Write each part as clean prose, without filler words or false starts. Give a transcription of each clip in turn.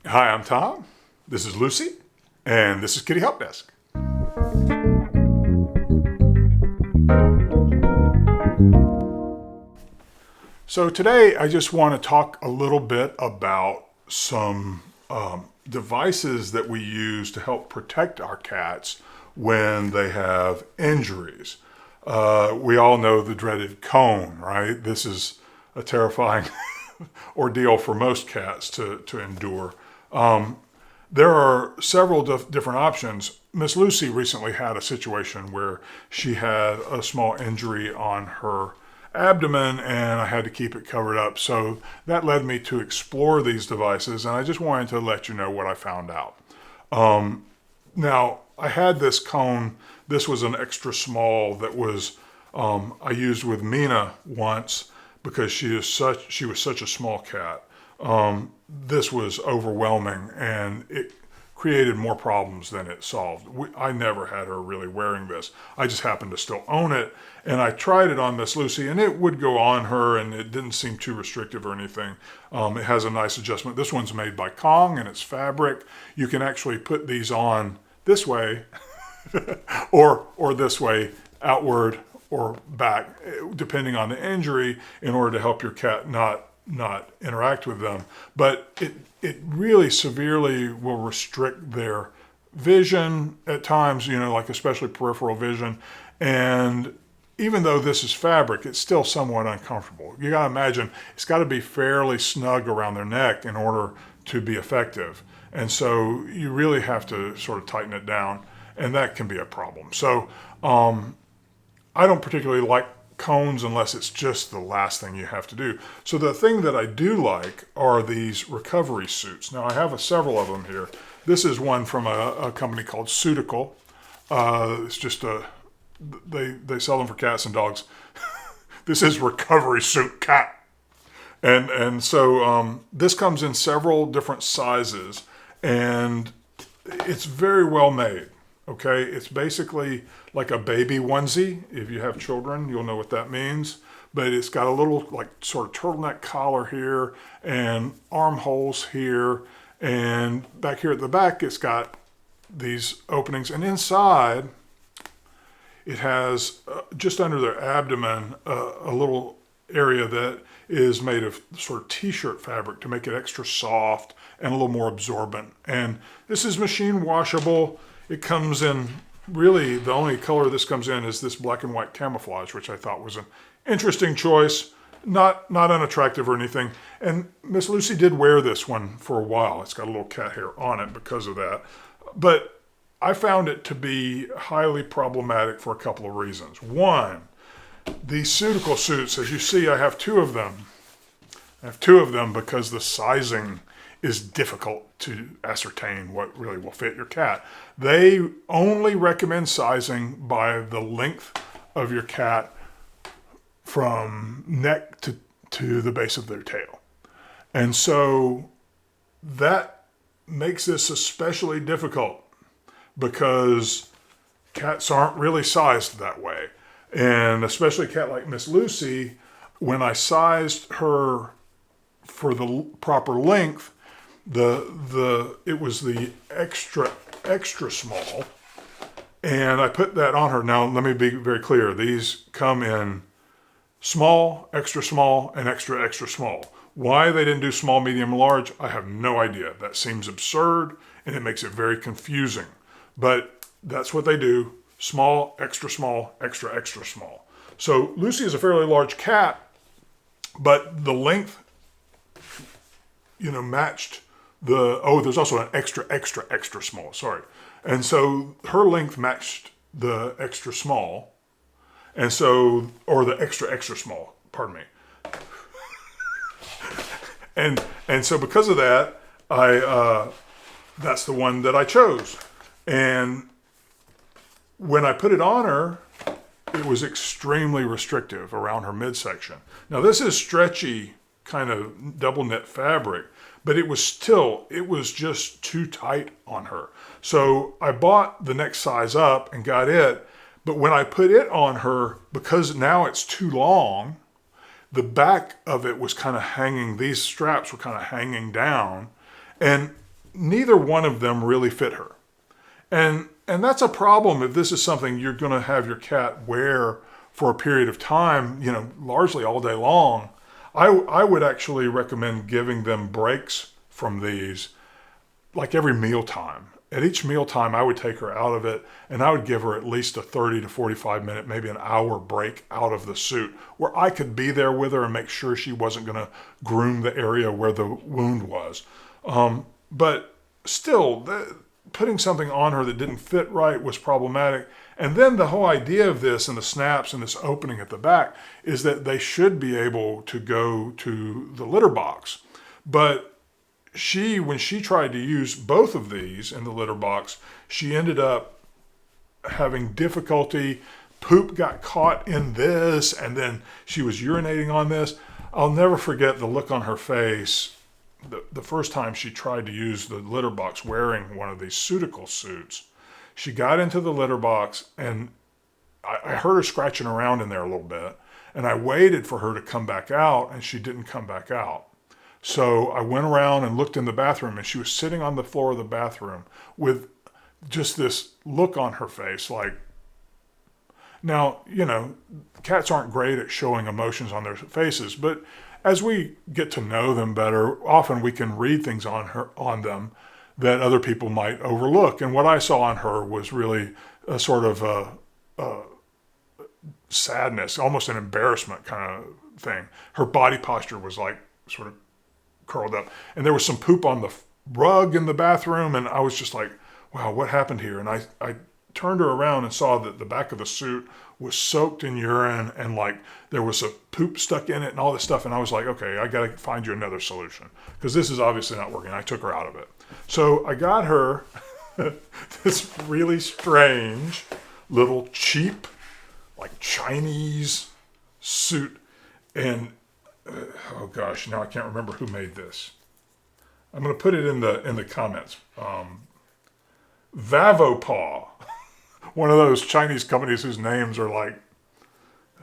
Hi, I'm Tom. This is Lucy, and this is Kitty Help Desk. So today I just want to talk a little bit about some devices that we use to help protect our cats when they have injuries. We all know the dreaded cone, right? This is a terrifying ordeal for most cats to endure. There are several different options. Miss Lucy recently had a situation where she had a small injury on her abdomen and I had to keep it covered up. So that led me to explore these devices, and I just wanted to let you know what I found out. Now, I had this cone. This was an extra small that was I used with Mina once because she was such a small cat. This was overwhelming and it created more problems than it solved. I never had her really wearing this. I just happened to still own it, and I tried it on Miss Lucy, and it would go on her, and it didn't seem too restrictive or anything. It has a nice adjustment. This one's made by Kong, and it's fabric. You can actually put these on this way or this way, outward or back, depending on the injury, in order to help your cat not interact with them. But it really severely will restrict their vision at times, like especially peripheral vision. And even though this is fabric, it's still somewhat uncomfortable. You gotta imagine it's gotta be fairly snug around their neck in order to be effective. And so you really have to sort of tighten it down, and that can be a problem. So I don't particularly like cones unless it's just the last thing you have to do. So the thing that I do like are these recovery suits. Now I have several of them here. This is one from a company called Sutical. It's just they sell them for cats and dogs. This is recovery suit cat. And so this comes in several different sizes, and it's very well made. Okay, it's basically like a baby onesie. If you have children, you'll know what that means. But it's got a little like sort of turtleneck collar here and armholes here. And back here at the back, it's got these openings. And inside, it has just under their abdomen a little area that is made of sort of t-shirt fabric to make it extra soft and a little more absorbent. And this is machine washable. It comes in, really, the only color this comes in is this black and white camouflage, which I thought was an interesting choice. Not unattractive or anything. And Miss Lucy did wear this one for a while. It's got a little cat hair on it because of that. But I found it to be highly problematic for a couple of reasons. One, these Sutical suits, as you see, I have two of them. I have two of them because the sizing is difficult to ascertain what really will fit your cat. They only recommend sizing by the length of your cat from neck to the base of their tail. And so that makes this especially difficult because cats aren't really sized that way. And especially a cat like Miss Lucy, when I sized her for the proper length, it was the extra small, and I put that on her. Now let me be very clear. These come in small, and extra small. Why they didn't do small, medium, large, I have no idea. That seems absurd, and it makes it very confusing. But that's what they do. Small, extra small. So Lucy is a fairly large cat, but the length, matched there's also an extra small, sorry. And so her length matched the extra small, and so, or the extra small, pardon me. and so because of that, that's the one that I chose. And when I put it on her, it was extremely restrictive around her midsection. Now this is stretchy kind of double knit fabric, but it was just too tight on her. So I bought the next size up and got it, but when I put it on her, because now it's too long, the back of it was kind of hanging, these straps were kind of hanging down, and neither one of them really fit her. And that's a problem if this is something you're going to have your cat wear for a period of time, largely all day long. I would actually recommend giving them breaks from these, like every mealtime. At each mealtime, I would take her out of it, and I would give her at least a 30 to 45 minute, maybe an hour break out of the suit where I could be there with her and make sure she wasn't going to groom the area where the wound was. But still, putting something on her that didn't fit right was problematic. And then the whole idea of this and the snaps and this opening at the back is that they should be able to go to the litter box. But when she tried to use both of these in the litter box, she ended up having difficulty. Poop got caught in this, and then she was urinating on this. I'll never forget the look on her face the first time she tried to use the litter box wearing one of these Sutical suits. She got into the litter box, and I heard her scratching around in there a little bit, and I waited for her to come back out, and she didn't come back out. So I went around and looked in the bathroom, and she was sitting on the floor of the bathroom with just this look on her face. Now, cats aren't great at showing emotions on their faces, but as we get to know them better, often we can read things on them that other people might overlook. And what I saw on her was really a sort of a sadness, almost an embarrassment kind of thing. Her body posture was like sort of curled up, and there was some poop on the rug in the bathroom, and I was just like, wow, what happened here? And I turned her around and saw that the back of the suit was soaked in urine, and like there was a poop stuck in it and all this stuff. And I was like, okay, I got to find you another solution because this is obviously not working. I took her out of it. So I got her this really strange little cheap, like Chinese suit. And oh gosh, now I can't remember who made this. I'm going to put it in the comments. Vavopaw, one of those Chinese companies whose names are like,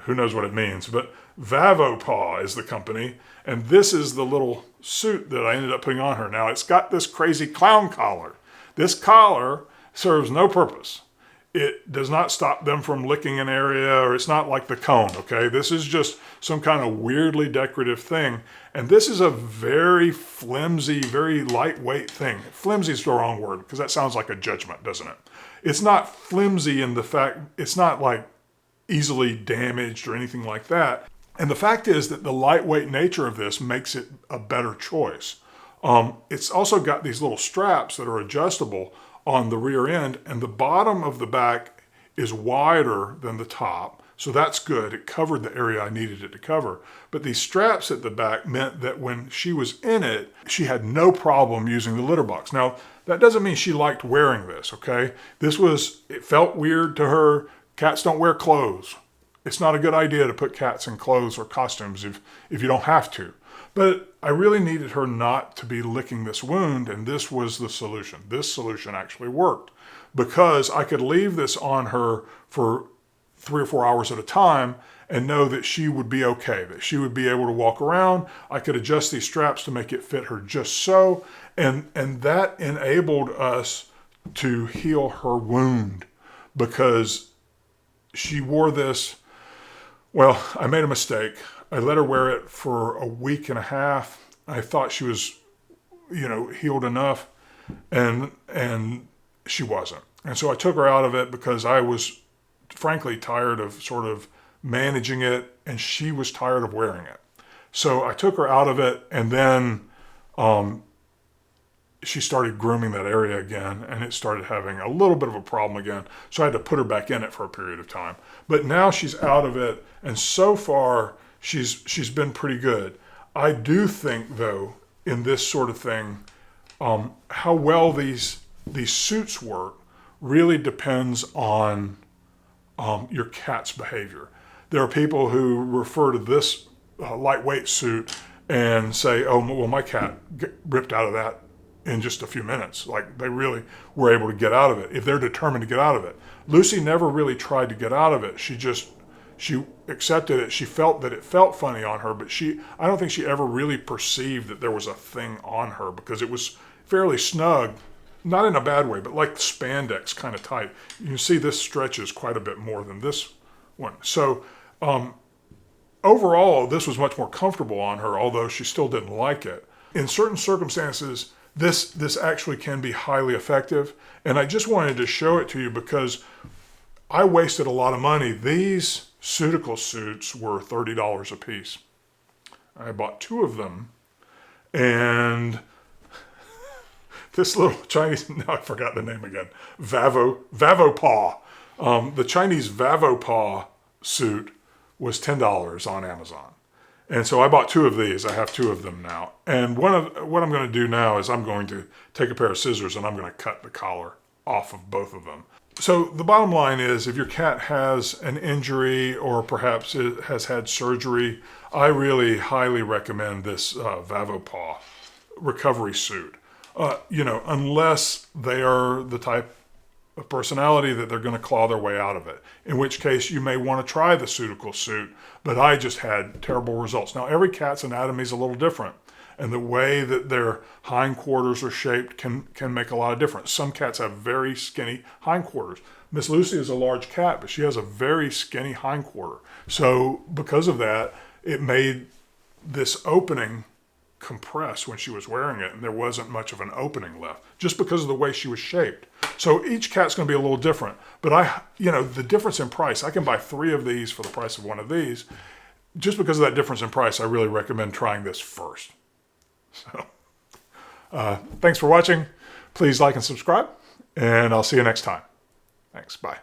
who knows what it means, but Vavopaw is the company, and this is the little suit that I ended up putting on her. Now, it's got this crazy clown collar. This collar serves no purpose. It does not stop them from licking an area, or it's not like the cone, okay? This is just some kind of weirdly decorative thing, and this is a very flimsy, very lightweight thing. Flimsy is the wrong word, because that sounds like a judgment, doesn't it? It's not flimsy in the fact, it's not like easily damaged or anything like that. And the fact is that the lightweight nature of this makes it a better choice. It's also got these little straps that are adjustable on the rear end, and the bottom of the back is wider than the top. So that's good. It covered the area I needed it to cover. But these straps at the back meant that when she was in it, she had no problem using the litter box. Now, that doesn't mean she liked wearing this, okay? It felt weird to her. Cats don't wear clothes. It's not a good idea to put cats in clothes or costumes if you don't have to. But I really needed her not to be licking this wound, and this was the solution. This solution actually worked because I could leave this on her for 3 or 4 hours at a time and know that she would be okay, that she would be able to walk around. I could adjust these straps to make it fit her just so, and that enabled us to heal her wound because she wore this. Well, I made a mistake. I let her wear it for a week and a half. I thought she was, healed enough, and she wasn't. And so I took her out of it because I was frankly tired of sort of managing it, and she was tired of wearing it. So I took her out of it, and then she started grooming that area again, and it started having a little bit of a problem again. So I had to put her back in it for a period of time. But now she's out of it, and so far she's been pretty good. I do think, though, in this sort of thing, how well these suits work really depends on your cat's behavior. There are people who refer to this lightweight suit and say, oh, well, my cat ripped out of that in just a few minutes. Like, they really were able to get out of it if they're determined to get out of it. Lucy never really tried to get out of it. She accepted it. She felt that it felt funny on her, but I don't think she ever really perceived that there was a thing on her because it fairly snug, not in a bad way, but like spandex kind of tight. You can see this stretches quite a bit more than this one. So overall, this was much more comfortable on her, although she still didn't like it. In certain circumstances, this actually can be highly effective. And I just wanted to show it to you because I wasted a lot of money. These Suticle suits were $30 a piece. I bought 2 of them. And this little Chinese, now I forgot the name again, Vavopaw. The Chinese Vavopaw suit was $10 on Amazon. And so I bought 2 of these. I have 2 of them now. And what I'm going to do now is I'm going to take a pair of scissors and I'm going to cut the collar off of both of them. So the bottom line is, if your cat has an injury or perhaps it has had surgery, I really highly recommend this Vavopaw recovery suit. Unless they are the type of personality that they're going to claw their way out of it, in which case you may want to try the Suticle suit, but I just had terrible results. Now, every cat's anatomy is a little different, and the way that their hindquarters are shaped can make a lot of difference. Some cats have very skinny hindquarters. Miss Lucy is a large cat, but she has a very skinny hindquarter. So because of that, it made this opening compress when she was wearing it, and there wasn't much of an opening left, just because of the way she was shaped. So each cat's going to be a little different, but the difference in price, I can buy 3 of these for the price of 1 of these. Just because of that difference in price, I really recommend trying this first. So, thanks for watching. Please like and subscribe, and I'll see you next time. Thanks, bye.